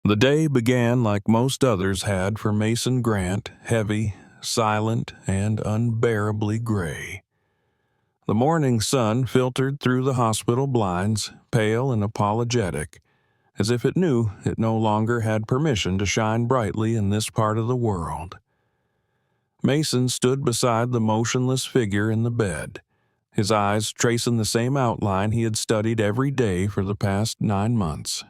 The day began like most others had for Mason Grant, heavy, silent, and unbearably gray. The morning sun filtered through the hospital blinds, pale and apologetic, as if it knew it no longer had permission to shine brightly in this part of the world. Mason stood beside the motionless figure in the bed, his eyes tracing the same outline he had studied every day for the past 9 months.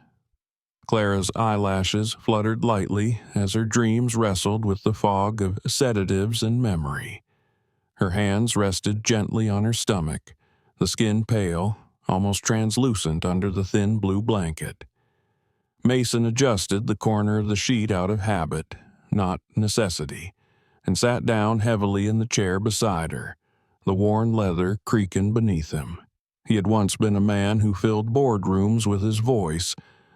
Clara's eyelashes fluttered lightly as her dreams wrestled with the fog of sedatives and memory. Her hands rested gently on her stomach, the skin pale, almost translucent under the thin blue blanket. Mason adjusted the corner of the sheet out of habit, not necessity, and sat down heavily in the chair beside her, the worn leather creaking beneath him. He had once been a man who filled boardrooms with his voice,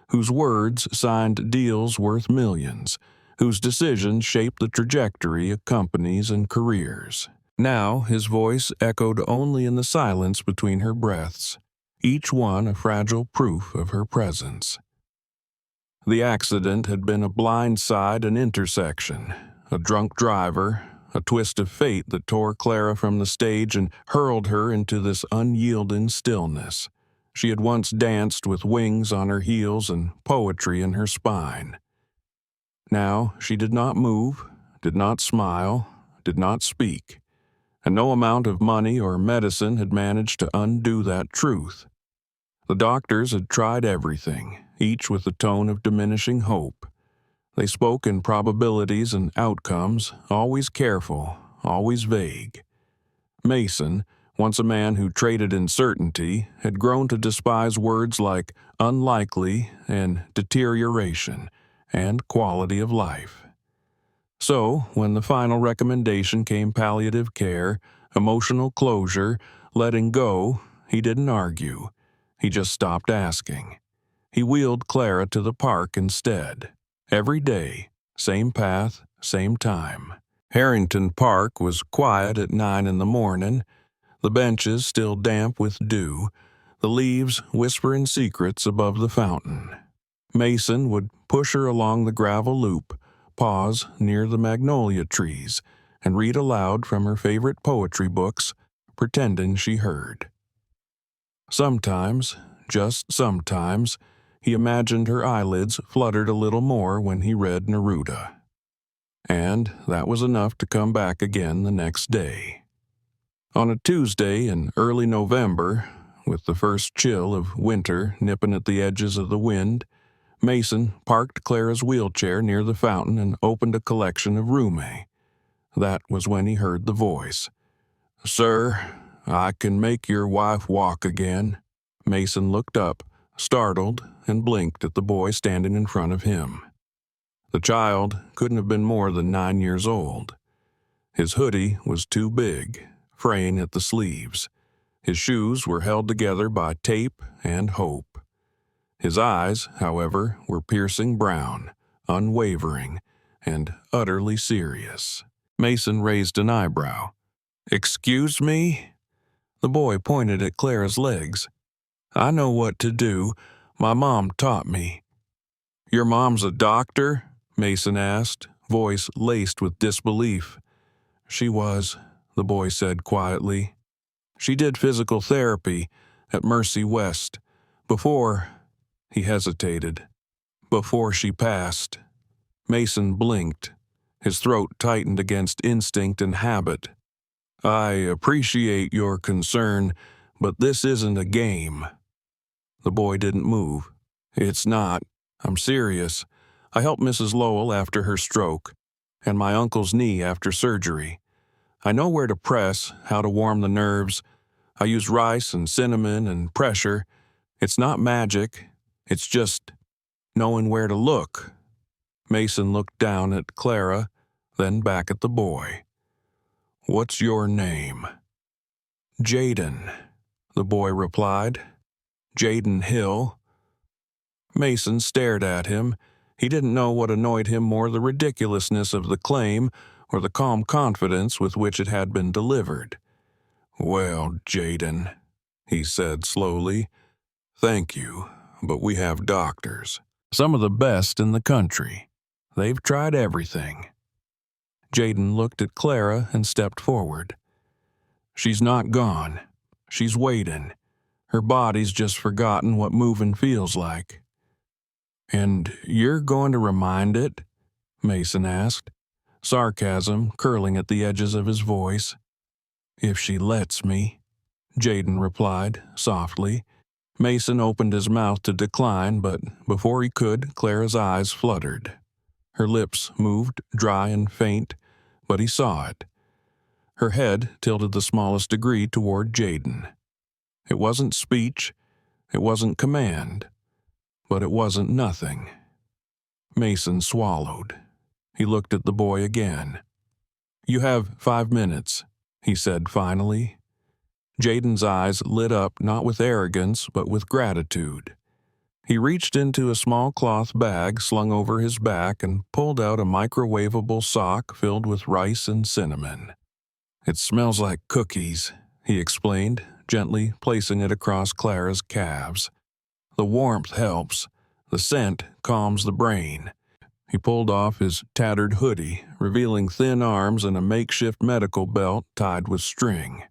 whose words signed deals worth millions, whose decisions shaped the trajectory of companies and careers. Now his voice echoed only in the silence between her breaths, each one a fragile proof of her presence. The accident had been a blindside and intersection, a drunk driver, a twist of fate that tore Clara from the stage and hurled her into this unyielding stillness. She had once danced with wings on her heels and poetry in her spine. Now she did not move, did not smile, did not speak, and no amount of money or medicine had managed to undo that truth. The doctors had tried everything, each with a tone of diminishing hope. They spoke in probabilities and outcomes, always careful, always vague. Mason, once a man who traded in certainty, had grown to despise words like unlikely and deterioration and quality of life. So, when the final recommendation came palliative care, emotional closure, letting go, he didn't argue. He just stopped asking. He wheeled Clara to the park instead. Every day, same path, same time. Harrington Park was quiet at 9 in the morning, the benches still damp with dew, the leaves whispering secrets above the fountain. Mason would push her along the gravel loop, pause near the magnolia trees, and read aloud from her favorite poetry books, pretending she heard. Sometimes, just sometimes, he imagined her eyelids fluttered a little more when he read Neruda. And that was enough to come back again the next day. On a Tuesday in early November, with the first chill of winter nipping at the edges of the wind, Mason parked Clara's wheelchair near the fountain and opened a collection of Rumi. That was when he heard the voice. "Sir, I can make your wife walk again." Mason looked up, startled, and blinked at the boy standing in front of him. The child couldn't have been more than 9 years old. His hoodie was too big, fraying at the sleeves. His shoes were held together by tape and hope. His eyes, however, were piercing brown, unwavering, and utterly serious. Mason raised an eyebrow. "Excuse me?" The boy pointed at Clara's legs. "I know what to do. My mom taught me." "Your mom's a doctor?" Mason asked, voice laced with disbelief. "She was," the boy said quietly. "She did physical therapy at Mercy West. Before," he hesitated, "before she passed." Mason blinked. His throat tightened against instinct and habit. "I appreciate your concern, but this isn't a game." The boy didn't move. "It's not. I'm serious. I helped Mrs. Lowell after her stroke, and my uncle's knee after surgery. I know where to press, how to warm the nerves. I use rice and cinnamon and pressure. It's not magic. It's just knowing where to look." Mason looked down at Clara, then back at the boy. "What's your name?" "Jaden," the boy replied. "Jaden Hill." Mason stared at him. He didn't know what annoyed him more, the ridiculousness of the claim or the calm confidence with which it had been delivered. "Well, Jaden," he said slowly, "thank you, but we have doctors. Some of the best in the country. They've tried everything. Jaden looked at Clara and stepped forward. She's not gone. She's waiting. Her body's just forgotten what moving feels like. And you're going to remind it? Mason asked, sarcasm curling at the edges of his voice. If she lets me, Jaden replied softly. Mason opened his mouth to decline, but before he could, Clara's eyes fluttered. Her lips moved, dry and faint, but he saw it. Her head tilted the smallest degree toward Jaden. It wasn't speech, it wasn't command, but it wasn't nothing. Mason swallowed. He looked at the boy again. You have 5 minutes, he said finally. Jaden's eyes lit up not with arrogance, but with gratitude. He reached into a small cloth bag slung over his back and pulled out a microwavable sock filled with rice and cinnamon. It smells like cookies, he explained, gently placing it across Clara's calves. The warmth helps. The scent calms the brain. He pulled off his tattered hoodie, revealing thin arms and a makeshift medical belt tied with string.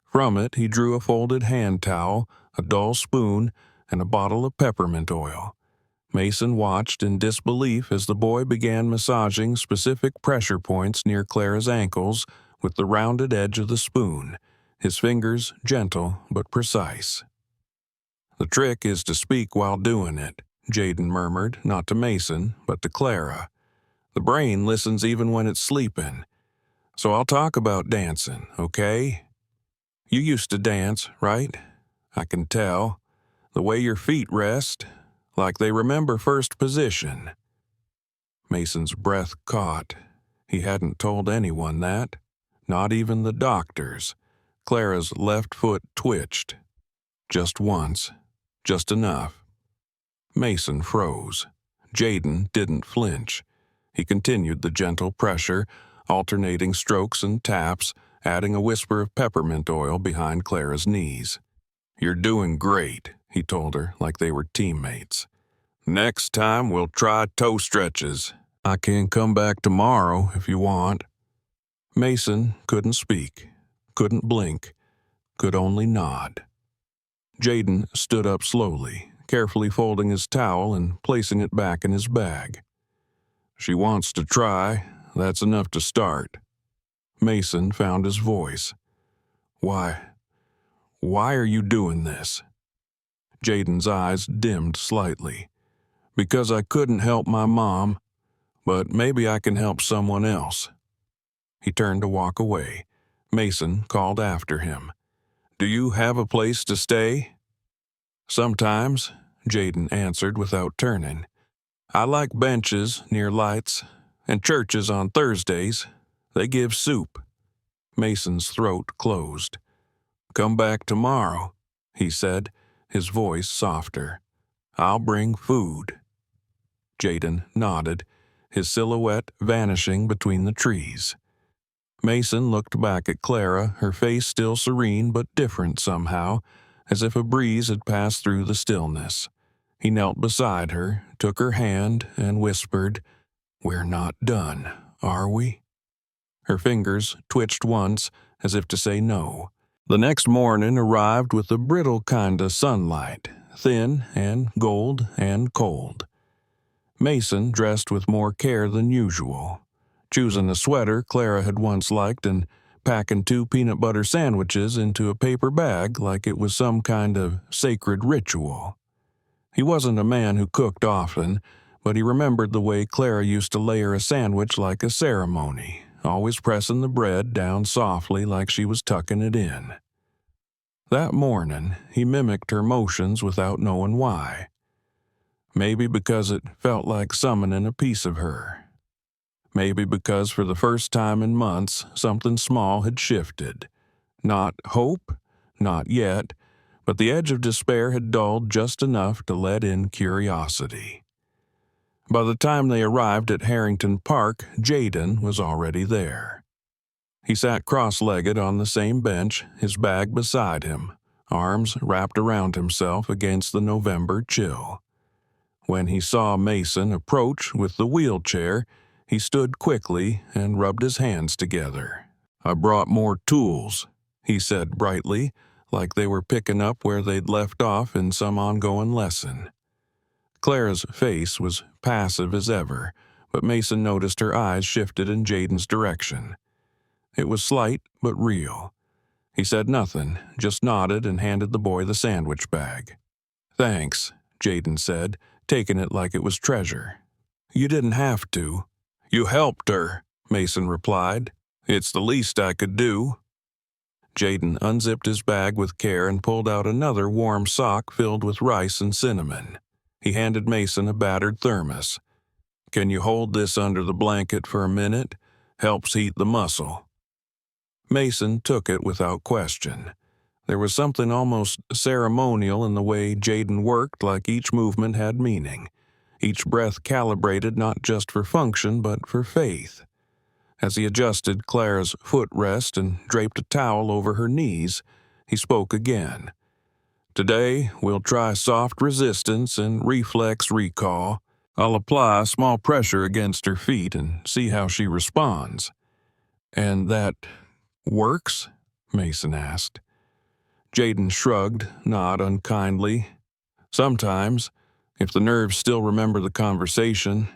From it, he drew a folded hand towel, a dull spoon, and a bottle of peppermint oil. Mason watched in disbelief as the boy began massaging specific pressure points near Clara's ankles with the rounded edge of the spoon, his fingers gentle but precise. The trick is to speak while doing it, Jaden murmured, not to Mason, but to Clara. The brain listens even when it's sleeping. So I'll talk about dancing, okay? You used to dance, right? I can tell. The way your feet rest, like they remember first position. Mason's breath caught. He hadn't told anyone that, not even the doctors. Clara's left foot twitched. Just once. Just enough. Mason froze. Jaden didn't flinch. He continued the gentle pressure, alternating strokes and taps, adding a whisper of peppermint oil behind Clara's knees. You're doing great, he told her like they were teammates. Next time we'll try toe stretches. I can come back tomorrow if you want. Mason couldn't speak, couldn't blink, could only nod. Jaden stood up slowly, carefully folding his towel and placing it back in his bag. She wants to try, that's enough to start. Mason found his voice. Why are you doing this? Jaden's eyes dimmed slightly. Because I couldn't help my mom, but maybe I can help someone else. He turned to walk away. Mason called after him. Do you have a place to stay? Sometimes, Jaden answered without turning. I like benches near lights and churches on Thursdays. They give soup. Mason's throat closed. Come back tomorrow, he said, his voice softer. I'll bring food. Jaden nodded, his silhouette vanishing between the trees. Mason looked back at Clara, her face still serene but different somehow, as if a breeze had passed through the stillness. He knelt beside her, took her hand, and whispered, We're not done, are we? Her fingers twitched once, as if to say no. The next morning arrived with a brittle kind of sunlight, thin and gold and cold. Mason dressed with more care than usual, choosing a sweater Clara had once liked and packing 2 peanut butter sandwiches into a paper bag like it was some kind of sacred ritual. He wasn't a man who cooked often, but he remembered the way Clara used to layer a sandwich like a ceremony, always pressing the bread down softly like she was tucking it in. That morning, he mimicked her motions without knowing why. Maybe because it felt like summoning a piece of her. Maybe because for the first time in months, something small had shifted. Not hope, not yet, but the edge of despair had dulled just enough to let in curiosity. By the time they arrived at Harrington Park, Jaden was already there. He sat cross-legged on the same bench, his bag beside him, arms wrapped around himself against the November chill. When he saw Mason approach with the wheelchair, he stood quickly and rubbed his hands together. "I brought more tools," he said brightly, like they were picking up where they'd left off in some ongoing lesson. Clara's face was passive as ever, but Mason noticed her eyes shifted in Jaden's direction. It was slight but real. He said nothing, just nodded and handed the boy the sandwich bag. "Thanks," Jaden said, taking it like it was treasure. "You didn't have to." "You helped her," Mason replied. "It's the least I could do." Jaden unzipped his bag with care and pulled out another warm sock filled with rice and cinnamon. He handed Mason a battered thermos. "Can you hold this under the blanket for a minute? Helps heat the muscle." Mason took it without question. There was something almost ceremonial in the way Jaden worked, like each movement had meaning, each breath calibrated not just for function but for faith. As he adjusted Clara's footrest and draped a towel over her knees, he spoke again. "Today, we'll try soft resistance and reflex recall. I'll apply small pressure against her feet and see how she responds." "And that works?" Mason asked. Jaden shrugged, not unkindly. "Sometimes, if the nerves still remember the conversation."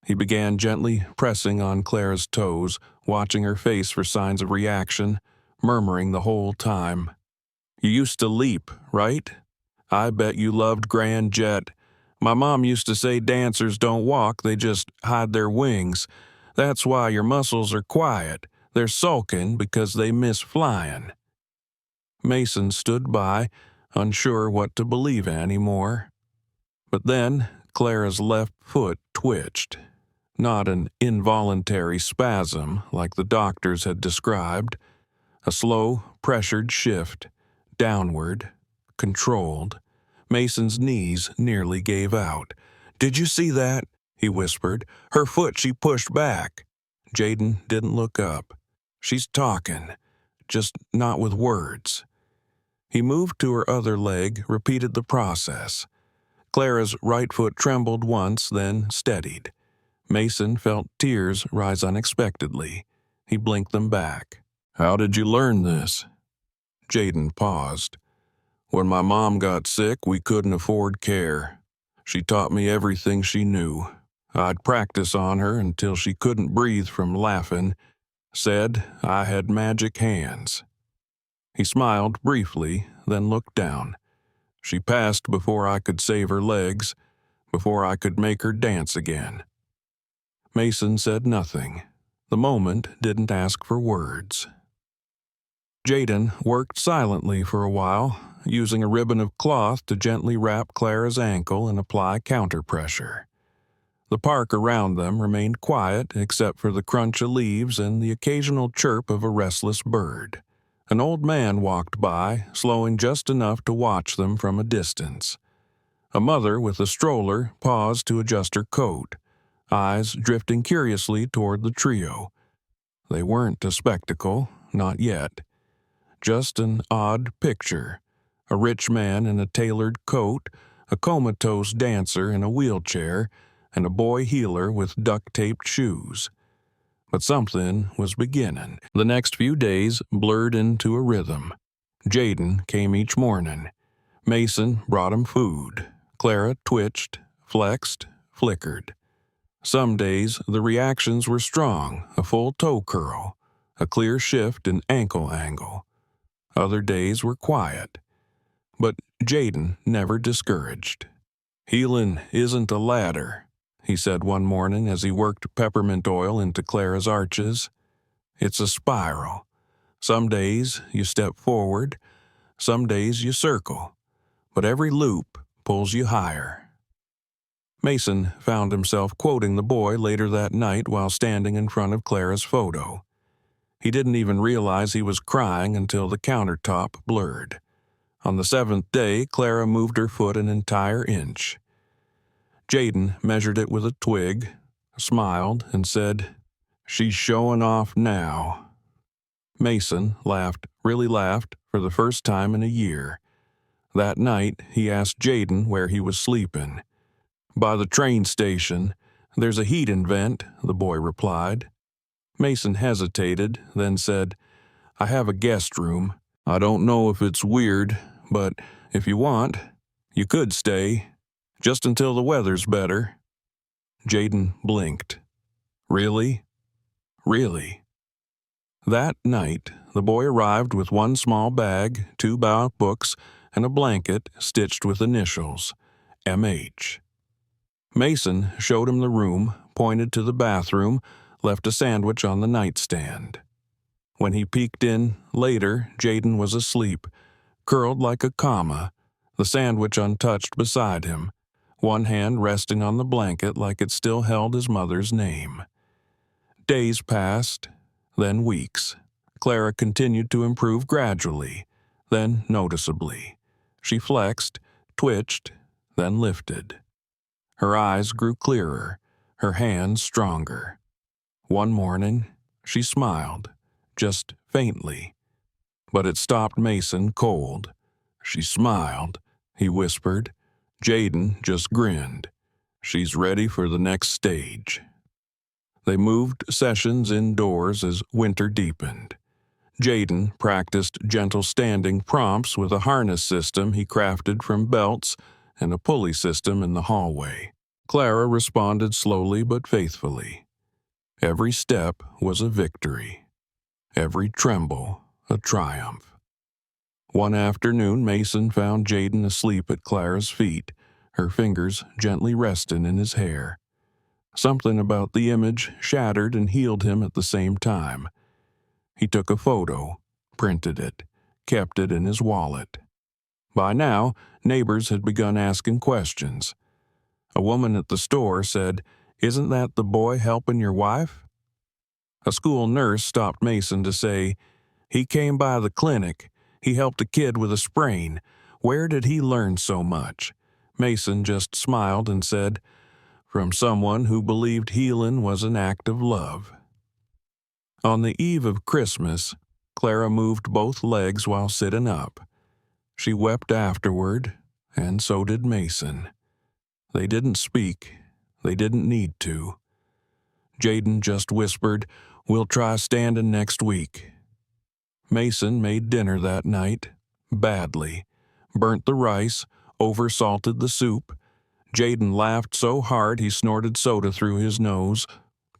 He began gently pressing on Clara's toes, watching her face for signs of reaction, murmuring the whole time. "You used to leap, right? I bet you loved Grand Jet. My mom used to say dancers don't walk, they just hide their wings. That's why your muscles are quiet. They're sulking because they miss flying." Mason stood by, unsure what to believe anymore. But then Clara's left foot twitched. Not an involuntary spasm like the doctors had described. A slow, pressured shift, downward, controlled. Mason's knees nearly gave out. "Did you see that?" he whispered. "Her foot she pushed back." Jaden didn't look up. "She's talking, just not with words." He moved to her other leg, repeated the process. Clara's right foot trembled once, then steadied. Mason felt tears rise unexpectedly. He blinked them back. "How did you learn this?" Jaden paused. "When my mom got sick, we couldn't afford care. She taught me everything she knew. I'd practice on her until she couldn't breathe from laughing. Said I had magic hands." He smiled briefly, then looked down. "She passed before I could save her legs, before I could make her dance again." Mason said nothing. The moment didn't ask for words. Jaden worked silently for a while, using a ribbon of cloth to gently wrap Clara's ankle and apply counterpressure. The park around them remained quiet except for the crunch of leaves and the occasional chirp of a restless bird. An old man walked by, slowing just enough to watch them from a distance. A mother with a stroller paused to adjust her coat, eyes drifting curiously toward the trio. They weren't a spectacle, not yet. Just an odd picture. A rich man in a tailored coat, a comatose dancer in a wheelchair, and a boy healer with duct-taped shoes. But something was beginning. The next few days blurred into a rhythm. Jaden came each morning. Mason brought him food. Clara twitched, flexed, flickered. Some days the reactions were strong, a full toe curl, a clear shift in ankle angle. Other days were quiet. But Jaden never discouraged. "Healing isn't a ladder," he said one morning as he worked peppermint oil into Clara's arches. "It's a spiral. Some days you step forward, some days you circle, but every loop pulls you higher." Mason found himself quoting the boy later that night while standing in front of Clara's photo. He didn't even realize he was crying until the countertop blurred. On the 7th day, Clara moved her foot an entire inch. Jaden measured it with a twig, smiled, and said, "She's showing off now." Mason really laughed, for the first time in a year. That night, he asked Jaden where he was sleeping. By the train station. There's a heating vent, the boy replied. Mason hesitated, then said, I have a guest room. I don't know if it's weird, but if you want, you could stay, just until the weather's better. Jaden blinked. Really? Really? That night, the boy arrived with one small bag, 2 bound books, and a blanket stitched with initials, M.H. Mason showed him the room, pointed to the bathroom, left a sandwich on the nightstand. When he peeked in later, Jaden was asleep, curled like a comma, the sandwich untouched beside him, one hand resting on the blanket like it still held his mother's name. Days passed, then weeks. Clara continued to improve gradually, then noticeably. She flexed, twitched, then lifted. Her eyes grew clearer, her hands stronger. One morning, she smiled, just faintly. But it stopped Mason cold. She smiled, he whispered. Jaden just grinned. She's ready for the next stage. They moved sessions indoors as winter deepened. Jaden practiced gentle standing prompts with a harness system he crafted from belts and a pulley system in the hallway. Clara responded slowly but faithfully. Every step was a victory. Every tremble a triumph. One afternoon, Mason found Jaden asleep at Clara's feet, her fingers gently resting in his hair. Something about the image shattered and healed him at the same time. He took a photo, printed it, kept it in his wallet. By now, neighbors had begun asking questions. A woman at the store said, "Isn't that the boy helping your wife?" A school nurse stopped Mason to say, "He came by the clinic. He helped a kid with a sprain. Where did he learn so much?" Mason just smiled and said, "From someone who believed healing was an act of love." On the eve of Christmas, Clara moved both legs while sitting up. She wept afterward, and so did Mason. They didn't speak. They didn't need to. Jaden just whispered, "We'll try standing next week." Mason made dinner that night, badly. Burnt the rice, oversalted the soup. Jaden laughed so hard he snorted soda through his nose.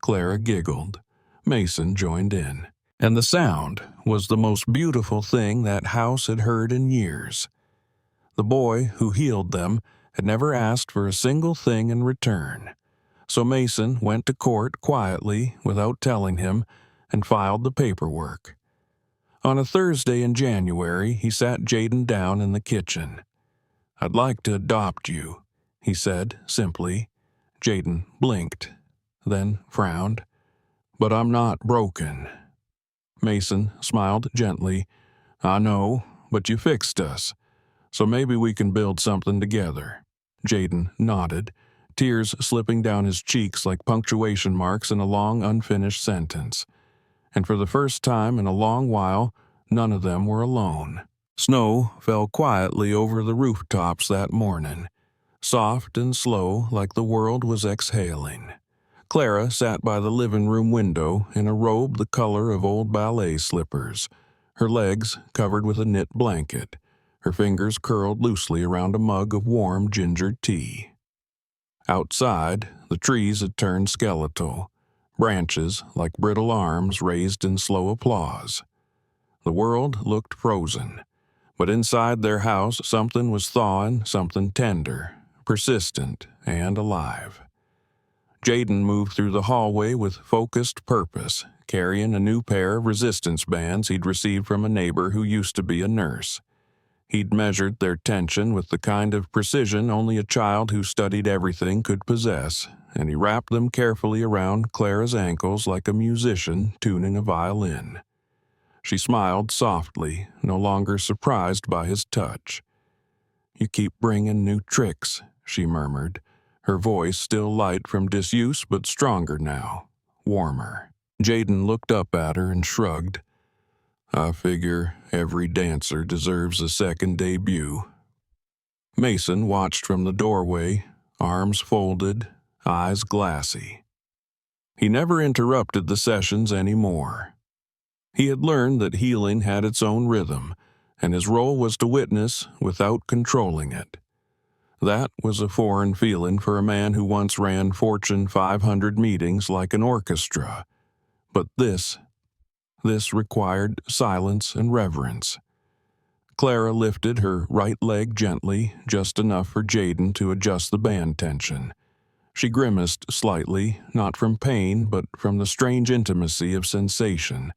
Clara giggled. Mason joined in. And the sound was the most beautiful thing that house had heard in years. The boy who healed them had never asked for a single thing in return. So Mason went to court quietly, without telling him, and filed the paperwork. On a Thursday in January, he sat Jaden down in the kitchen. "I'd like to adopt you," he said simply. Jaden blinked, then frowned. "But I'm not broken." Mason smiled gently. "I know, but you fixed us, so maybe we can build something together." Jaden nodded, tears slipping down his cheeks like punctuation marks in a long unfinished sentence. And for the first time in a long while, none of them were alone. Snow fell quietly over the rooftops that morning, soft and slow like the world was exhaling. Clara sat by the living room window in a robe the color of old ballet slippers, her legs covered with a knit blanket, her fingers curled loosely around a mug of warm ginger tea. Outside, the trees had turned skeletal, branches like brittle arms raised in slow applause. The world looked frozen, but inside their house something was thawing, something tender, persistent, and alive. Jaden moved through the hallway with focused purpose, carrying a new pair of resistance bands he'd received from a neighbor who used to be a nurse. He'd measured their tension with the kind of precision only a child who studied everything could possess, and he wrapped them carefully around Clara's ankles like a musician tuning a violin. She smiled softly, no longer surprised by his touch. "You keep bringing new tricks," she murmured, her voice still light from disuse but stronger now, warmer. Jaden looked up at her and shrugged. "I figure every dancer deserves a second debut." Mason watched from the doorway, arms folded, eyes glassy. He never interrupted the sessions anymore. He had learned that healing had its own rhythm, and his role was to witness without controlling it. That was a foreign feeling for a man who once ran Fortune 500 meetings like an orchestra. But this required silence and reverence. Clara lifted her right leg gently, just enough for Jaden to adjust the band tension. She grimaced slightly, not from pain, but from the strange intimacy of sensation.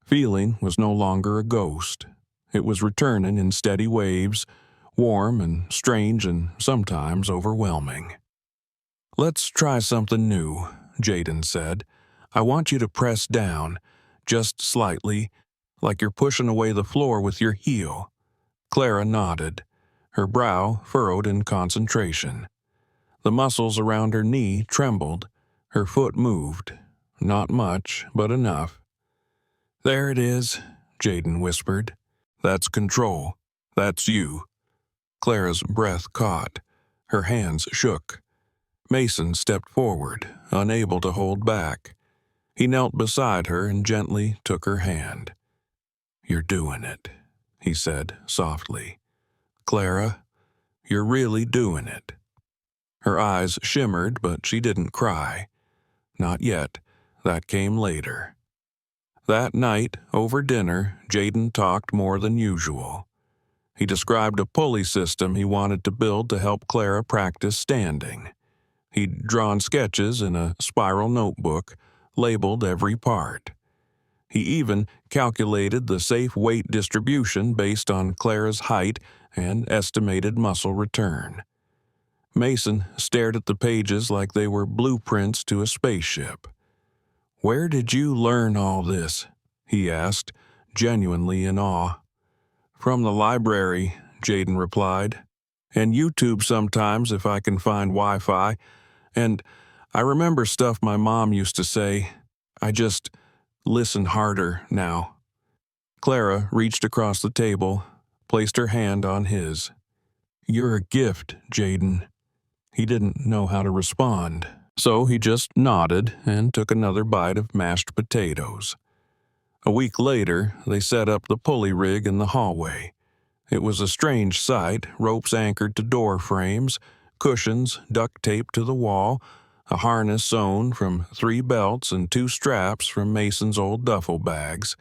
Feeling was no longer a ghost. It was returning in steady waves, warm and strange and sometimes overwhelming. "Let's try something new," Jaden said. "I want you to press down, just slightly, like you're pushing away the floor with your heel." Clara nodded, her brow furrowed in concentration. The muscles around her knee trembled. Her foot moved. Not much, but enough. "There it is," Jaden whispered. "That's control. That's you." Clara's breath caught. Her hands shook. Mason stepped forward, unable to hold back. He knelt beside her and gently took her hand. "You're doing it," he said softly. "Clara, you're really doing it." Her eyes shimmered, but she didn't cry. Not yet. That came later. That night, over dinner, Jaden talked more than usual. He described a pulley system he wanted to build to help Clara practice standing. He'd drawn sketches in a spiral notebook, labeled every part. He even calculated the safe weight distribution based on Clara's height and estimated muscle return. Mason stared at the pages like they were blueprints to a spaceship. "Where did you learn all this?" he asked, genuinely in awe. "From the library," Jaden replied, "and YouTube sometimes if I can find Wi-Fi. And I remember stuff my mom used to say. I just listen harder now." Clara reached across the table, placed her hand on his. "You're a gift, Jaden." He didn't know how to respond, so he just nodded and took another bite of mashed potatoes. A week later, they set up the pulley rig in the hallway. It was a strange sight, ropes anchored to door frames, cushions duct taped to the wall, a harness sewn from 3 belts and 2 straps from Mason's old duffel bags.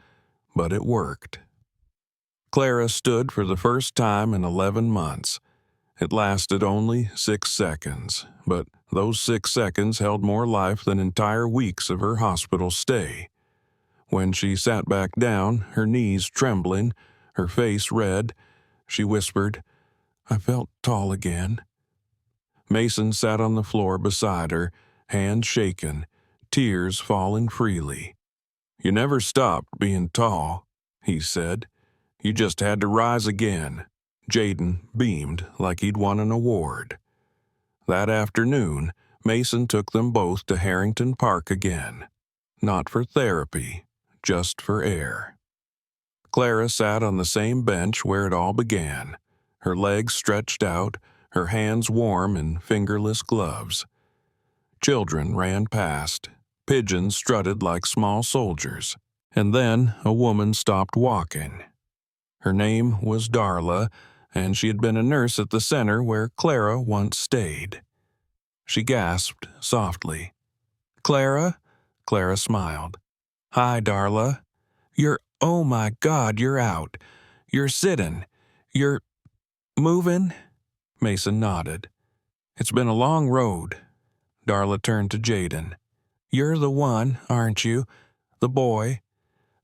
But it worked. Clara stood for the first time in 11 months. It lasted only 6 seconds, but those 6 seconds held more life than entire weeks of her hospital stay. When she sat back down, her knees trembling, her face red, she whispered, "I felt tall again." Mason sat on the floor beside her, hands shaken, tears falling freely. "You never stopped being tall," he said. "You just had to rise again." Jaden beamed like he'd won an award. That afternoon, Mason took them both to Harrington Park again. Not for therapy, just for air. Clara sat on the same bench where it all began, her legs stretched out, her hands warm in fingerless gloves. Children ran past. Pigeons strutted like small soldiers. And then a woman stopped walking. Her name was Darla, and she had been a nurse at the center where Clara once stayed. She gasped softly. "Clara?" Clara smiled. "Hi, Darla. Oh my God, you're out. You're sitting. You're moving?" Mason nodded. "It's been a long road." Darla turned to Jaden. "You're the one, aren't you? The boy.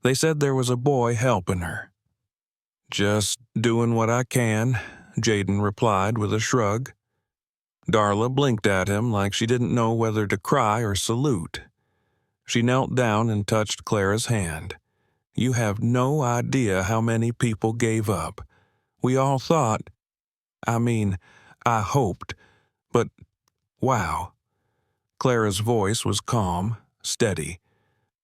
They said there was a boy helping her." "Just doing what I can," Jaden replied with a shrug. Darla blinked at him like she didn't know whether to cry or salute. She knelt down and touched Clara's hand. "You have no idea how many people gave up. We all thought, I hoped, but wow." Clara's voice was calm, steady.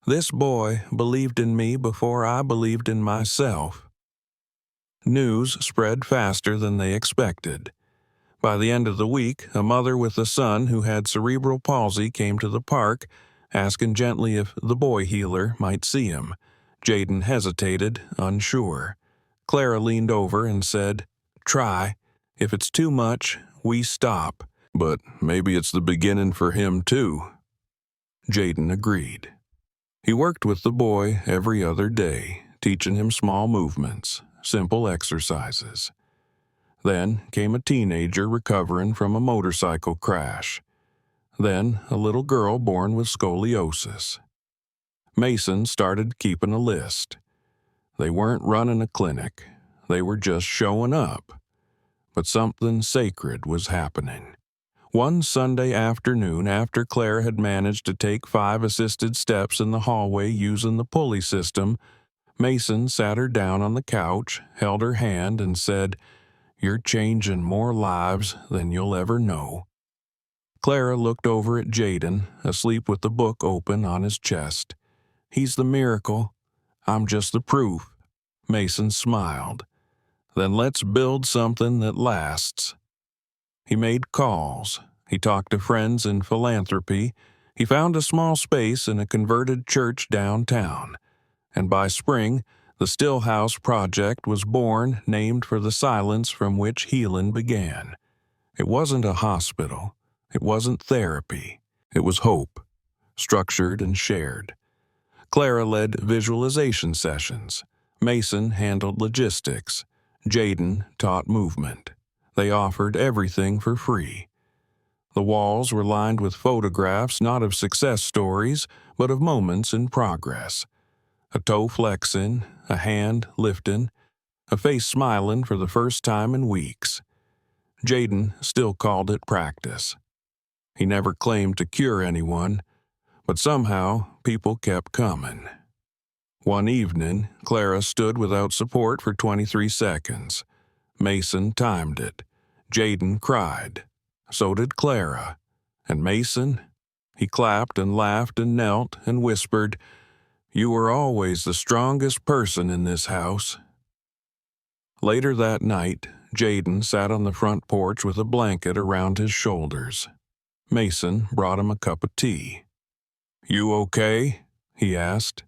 "This boy believed in me before I believed in myself." News spread faster than they expected. By the end of the week, a mother with a son who had cerebral palsy came to the park, asking gently if the boy healer might see him. Jaden hesitated, unsure. Clara leaned over and said, "Try. If it's too much, we stop." "But maybe it's the beginning for him, too." Jaden agreed. He worked with the boy every other day, teaching him small movements, simple exercises. Then came a teenager recovering from a motorcycle crash. Then a little girl born with scoliosis. Mason started keeping a list. They weren't running a clinic. They were just showing up. But something sacred was happening. One Sunday afternoon, after Claire had managed to take 5 assisted steps in the hallway using the pulley system, Mason sat her down on the couch, held her hand, and said, "You're changing more lives than you'll ever know." Clara looked over at Jaden, asleep with the book open on his chest. "He's the miracle. I'm just the proof." Mason smiled. "Then let's build something that lasts." He made calls. He talked to friends in philanthropy. He found a small space in a converted church downtown. And by spring, the Stillhouse Project was born, named for the silence from which healing began. It wasn't a hospital. It wasn't therapy. It was hope, structured and shared. Clara led visualization sessions. Mason handled logistics. Jaden taught movement. They offered everything for free. The walls were lined with photographs not of success stories, but of moments in progress. A toe flexing, a hand lifting, a face smiling for the first time in weeks. Jaden still called it practice. He never claimed to cure anyone, but somehow people kept coming. One evening, Clara stood without support for 23 seconds. Mason timed it. Jaden cried. So did Clara. And Mason? He clapped and laughed and knelt and whispered, "You were always the strongest person in this house." Later that night, Jaden sat on the front porch with a blanket around his shoulders. Mason brought him a cup of tea. "You okay?" he asked.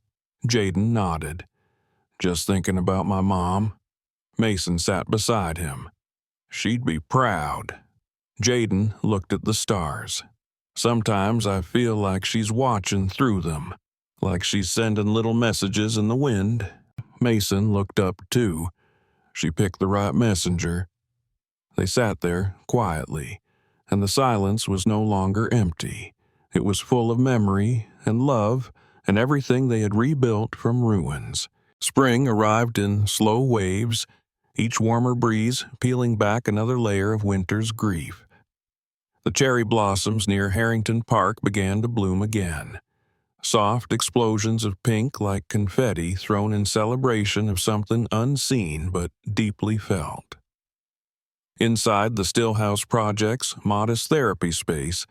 Jaden nodded. "Just thinking about my mom." Mason sat beside him. "She'd be proud." Jaden looked at the stars. "Sometimes I feel like she's watching through them, like she's sending little messages in the wind." Mason looked up too. She picked the right messenger. They sat there quietly, and the silence was no longer empty. It was full of memory and love and everything they had rebuilt from ruins. Spring arrived in slow waves, each warmer breeze peeling back another layer of winter's grief. The cherry blossoms near Harrington Park began to bloom again. Soft explosions of pink like confetti thrown in celebration of something unseen but deeply felt. Inside the Stillhouse Project's modest therapy space,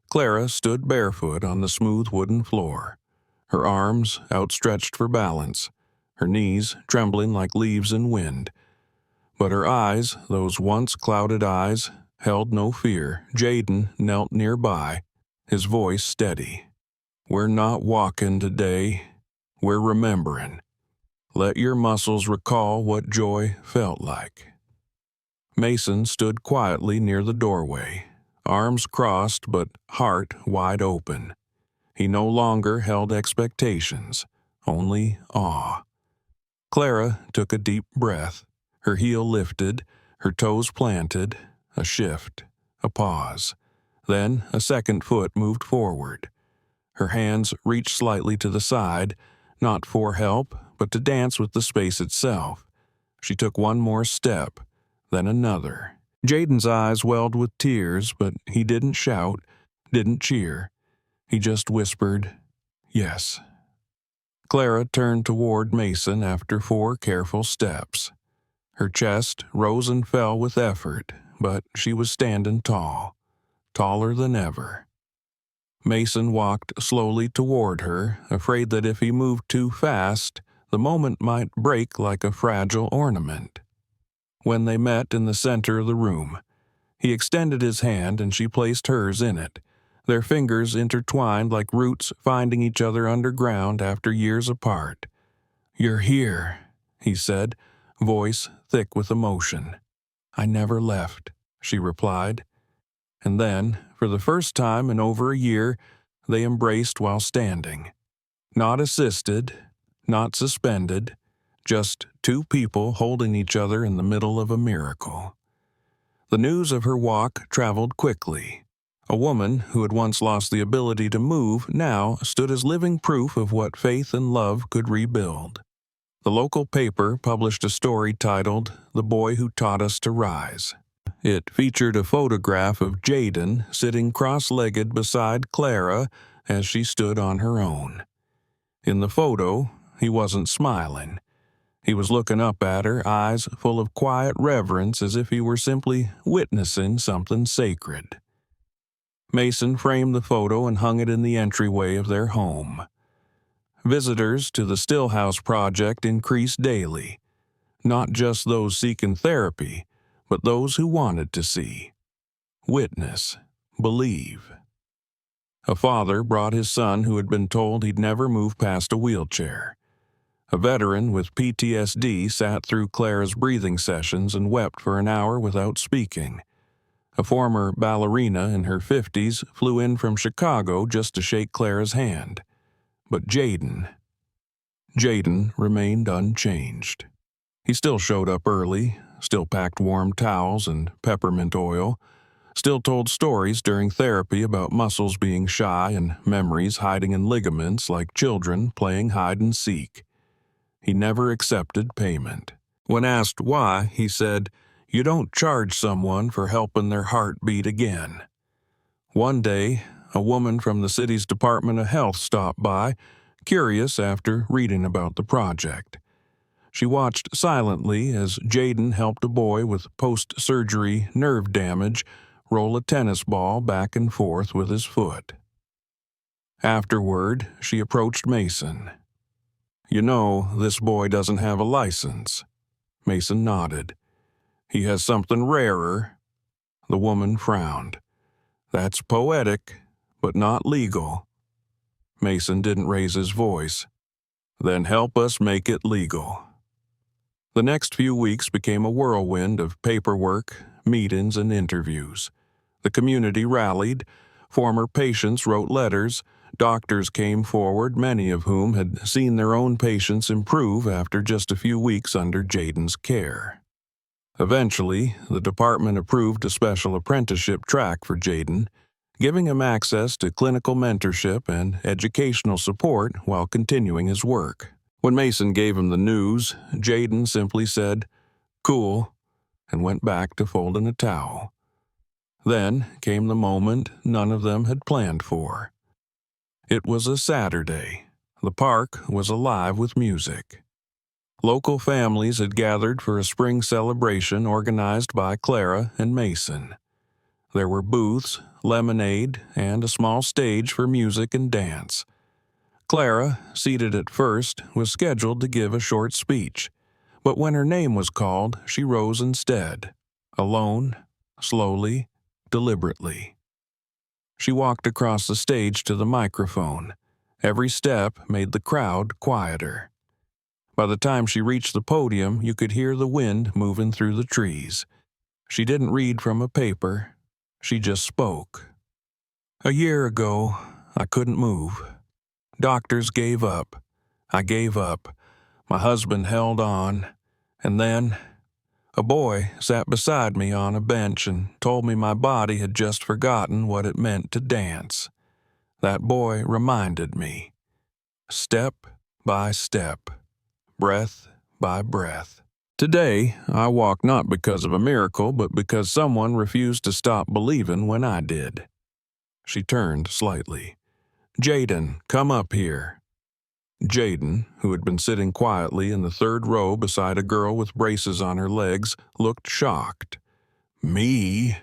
Clara stood barefoot on the smooth wooden floor, her arms outstretched for balance, her knees trembling like leaves in wind. But her eyes, those once clouded eyes, held no fear. Jaden knelt nearby, his voice steady. "We're not walking today. We're remembering. Let your muscles recall what joy felt like." Mason stood quietly near the doorway, arms crossed but heart wide open. He no longer held expectations, only awe. Clara took a deep breath. Her heel lifted, her toes planted, a shift, a pause. Then a second foot moved forward. Her hands reached slightly to the side, not for help, but to dance with the space itself. She took one more step, then another. Jaden's eyes welled with tears, but he didn't shout, didn't cheer. He just whispered, "Yes." Clara turned toward Mason after 4 careful steps. Her chest rose and fell with effort, but she was standing tall, taller than ever. Mason walked slowly toward her, afraid that if he moved too fast, the moment might break like a fragile ornament. When they met in the center of the room, He extended his hand and she placed hers in it, their fingers intertwined like roots finding each other underground after years apart. "You're here," he said, voice thick with emotion. "I never left," she replied. And then, for the first time in over a year, they embraced while standing. Not assisted, not suspended, just two people holding each other in the middle of a miracle. The news of her walk traveled quickly. A woman who had once lost the ability to move now stood as living proof of what faith and love could rebuild. The local paper published a story titled "The Boy Who Taught Us to Rise." It featured a photograph of Jaden sitting cross-legged beside Clara as she stood on her own. In the photo, he wasn't smiling. He was looking up at her, eyes full of quiet reverence as if he were simply witnessing something sacred. Mason framed the photo and hung it in the entryway of their home. Visitors to the Stillhouse Project increased daily, not just those seeking therapy, but those who wanted to see, witness, believe. A father brought his son who had been told he'd never move past a wheelchair. A veteran with PTSD sat through Clara's breathing sessions and wept for an hour without speaking. A former ballerina in her 50s flew in from Chicago just to shake Clara's hand. But Jaden remained unchanged. He still showed up early, still packed warm towels and peppermint oil, still told stories during therapy about muscles being shy and memories hiding in ligaments like children playing hide and seek. He never accepted payment. When asked why, he said, "You don't charge someone for helping their heart beat again." One day, a woman from the city's Department of Health stopped by, curious after reading about the project. She watched silently as Jaden helped a boy with post-surgery nerve damage roll a tennis ball back and forth with his foot. Afterward, she approached Mason. "You know, this boy doesn't have a license." Mason nodded. "He has something rarer." The woman frowned. "That's poetic, but not legal." Mason didn't raise his voice. "Then help us make it legal." The next few weeks became a whirlwind of paperwork, meetings, and interviews. The community rallied. Former patients wrote letters. Doctors came forward, many of whom had seen their own patients improve after just a few weeks under Jaden's care. Eventually, the department approved a special apprenticeship track for Jaden, giving him access to clinical mentorship and educational support while continuing his work. When Mason gave him the news, Jaden simply said, "Cool," and went back to folding a towel. Then came the moment none of them had planned for. It was a Saturday. The park was alive with music. Local families had gathered for a spring celebration organized by Clara and Mason. There were booths, lemonade, and a small stage for music and dance. Clara, seated at first, was scheduled to give a short speech, but when her name was called, she rose instead, alone, slowly, deliberately. She walked across the stage to the microphone. Every step made the crowd quieter. By the time she reached the podium, you could hear the wind moving through the trees. She didn't read from a paper. She just spoke. "A year ago, I couldn't move. Doctors gave up. I gave up. My husband held on. And then a boy sat beside me on a bench and told me my body had just forgotten what it meant to dance. That boy reminded me, step by step, breath by breath. Today, I walk not because of a miracle, but because someone refused to stop believing when I did." She turned slightly. "Jaden, come up here." Jaden, who had been sitting quietly in the third row beside a girl with braces on her legs, looked shocked. "Me?"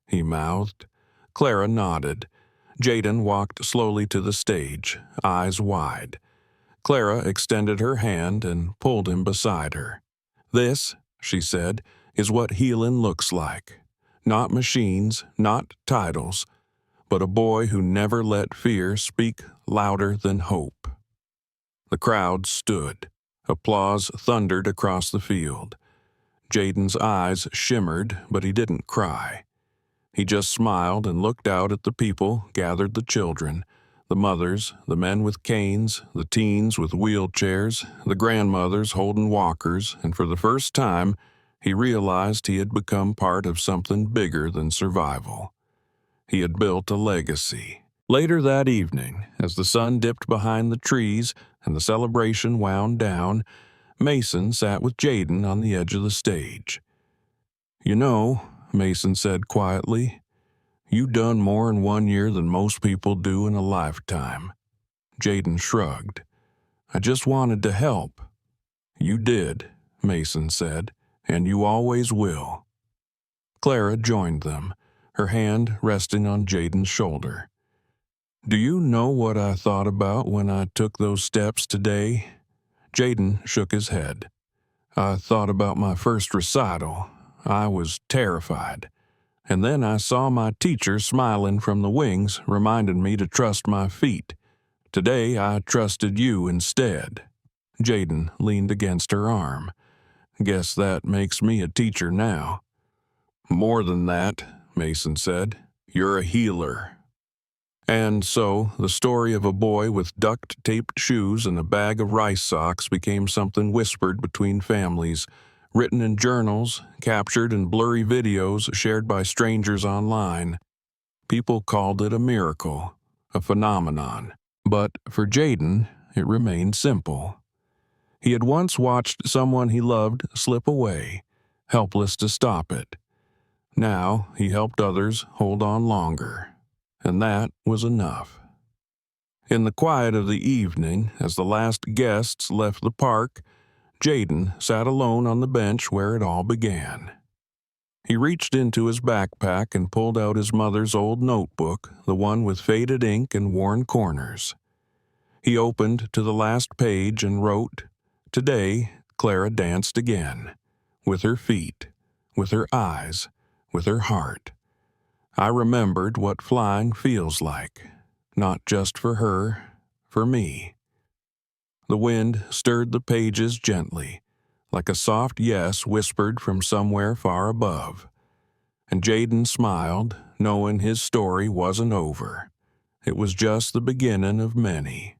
he mouthed. Clara nodded. Jaden walked slowly to the stage, eyes wide. Clara extended her hand and pulled him beside her. "This," she said, "is what healing looks like. Not machines, not titles, but a boy who never let fear speak louder than hope. The crowd stood. Applause thundered across the field. Jaden's eyes shimmered, but he didn't cry. He just smiled and looked out at the people, gathered the children, the mothers, the men with canes, the teens with wheelchairs, the grandmothers holding walkers, and for the first time, he realized he had become part of something bigger than survival. He had built a legacy. Later that evening, as the sun dipped behind the trees and the celebration wound down, Mason sat with Jaden on the edge of the stage. "You know," Mason said quietly, "you done more in 1 year than most people do in a lifetime." Jaden shrugged. "I just wanted to help." "You did," Mason said, "and you always will." Clara joined them, her hand resting on Jaden's shoulder. "Do you know what I thought about when I took those steps today?" Jaden shook his head. "I thought about my first recital. I was terrified. And then I saw my teacher smiling from the wings, reminding me to trust my feet. Today I trusted you instead." Jaden leaned against her arm. "Guess that makes me a teacher now." "More than that," Mason said. "You're a healer." And so, the story of a boy with duct-taped shoes and a bag of rice socks became something whispered between families, written in journals, captured in blurry videos shared by strangers online. People called it a miracle, a phenomenon. But for Jaden, it remained simple. He had once watched someone he loved slip away, helpless to stop it. Now he helped others hold on longer. And that was enough. In the quiet of the evening, as the last guests left the park, Jaden sat alone on the bench where it all began. He reached into his backpack and pulled out his mother's old notebook, the one with faded ink and worn corners. He opened to the last page and wrote, "Today, Clara danced again, with her feet, with her eyes, with her heart. I remembered what flying feels like, not just for her, for me." The wind stirred the pages gently, like a soft yes whispered from somewhere far above. And Jaden smiled, knowing his story wasn't over. It was just the beginning of many.